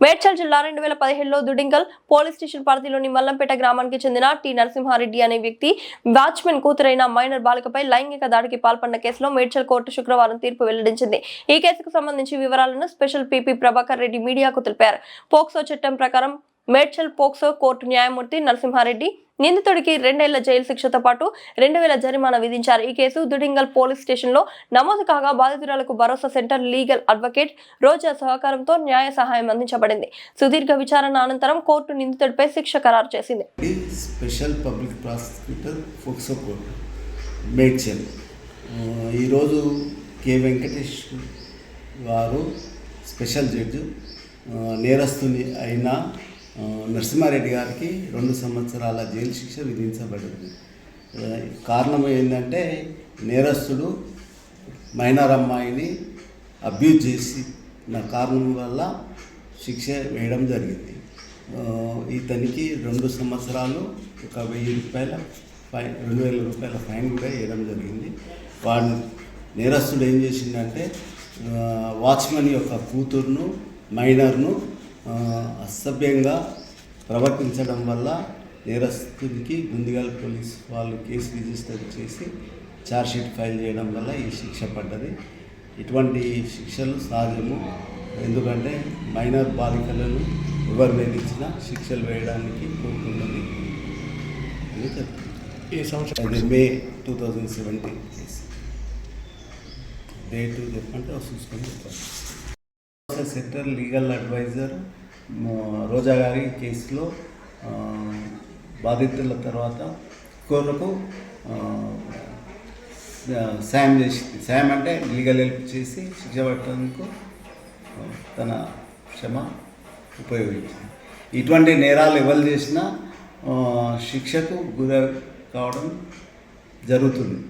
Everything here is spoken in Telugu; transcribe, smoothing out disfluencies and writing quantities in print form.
మేడ్చల్ జిల్లా 2017లో దుడింగల్ పోలీస్ స్టేషన్ పరిధిలోని మల్లంపేట గ్రామానికి చెందిన టి నరసింహారెడ్డి అనే వ్యక్తి వాచ్మెన్ కూతురైన మైనర్ బాలికపై లైంగిక దాడికి పాల్పడిన కేసులో మేడ్చల్ కోర్టు శుక్రవారం తీర్పు వెల్లడించింది. ఈ కేసుకు సంబంధించి వివరాలను స్పెషల్ పీపీ ప్రభాకర్ రెడ్డి మీడియాకు తెలిపారు. పోక్సో చట్టం ప్రకారం మేడ్చల్ పోక్సో కోర్టు న్యాయమూర్తి నరసింహారెడ్డి నిందితుడికి 2 ఏళ్ల జైలు శిక్షతో పాటు 2000 జరిమానా విధించారు. ఈ కేసు దుడింగల్ పోలీస్ స్టేషన్లో నమోదు కాగా బాధితురాలకు భరోసా సెంటర్ లీగల్ అడ్వకేట్ రోజా సహకారంతో న్యాయ సహాయం అందించబడింది. సుదీర్ఘ విచారణ అనంతరం కోర్టు నిందితుడిపై శిక్ష ఖరారు చేసింది. Special public prosecutor POCSO court Medchal ఈరోజు కె వెంకటేష్ గారు స్పెషల్ జడ్జి నేరస్తుని అయిన నరసింహారెడ్డి గారికి 2 సంవత్సరాల జైలు శిక్ష విధించబడింది. కారణం ఏంటంటే నేరస్తుడు మైనర్ అమ్మాయిని అబ్యూజ్ చేసిన కారణం వల్ల శిక్ష వేయడం జరిగింది. ఇతనికి 2 సంవత్సరాలు 1000 రూపాయల 2000 రూపాయల ఫైన్ కూడా వేయడం జరిగింది. వాడు నేరస్తుడు ఏం చేసిందంటే వాచ్మెన్ యొక్క కూతురును మైనర్ను అసభ్యంగా ప్రవర్తించడం వల్ల నేరస్తుడికి గుందిగల్ పోలీస్ వాళ్ళు కేసు రిజిస్టర్ చేసి ఛార్జ్షీట్ ఫైల్ చేయడం వల్ల ఈ శిక్ష పడ్డది. ఇటువంటి శిక్షలు సహజము, ఎందుకంటే మైనర్ బాలికలను ఎవరు వేధించినా శిక్షలు వేయడానికి కోరుకుంటుంది అని చెప్తుంది. ఈ సంవత్సరం మే 2017 కేసు డేటు చెప్పంటే చూసుకొని చెప్పాలి. సెంటర్ లీగల్ అడ్వైజర్ రోజా గారి కేసులో బాధితుల తర్వాత కోర్టుకు సాయం చేసింది. సాయం అంటే లీగల్ హెల్ప్ చేసి శిక్ష పట్టడానికి తన క్షమ ఉపయోగించింది. ఇటువంటి నేరాలు ఎవరు చేసినా శిక్షకు గురి కావడం జరుగుతుంది.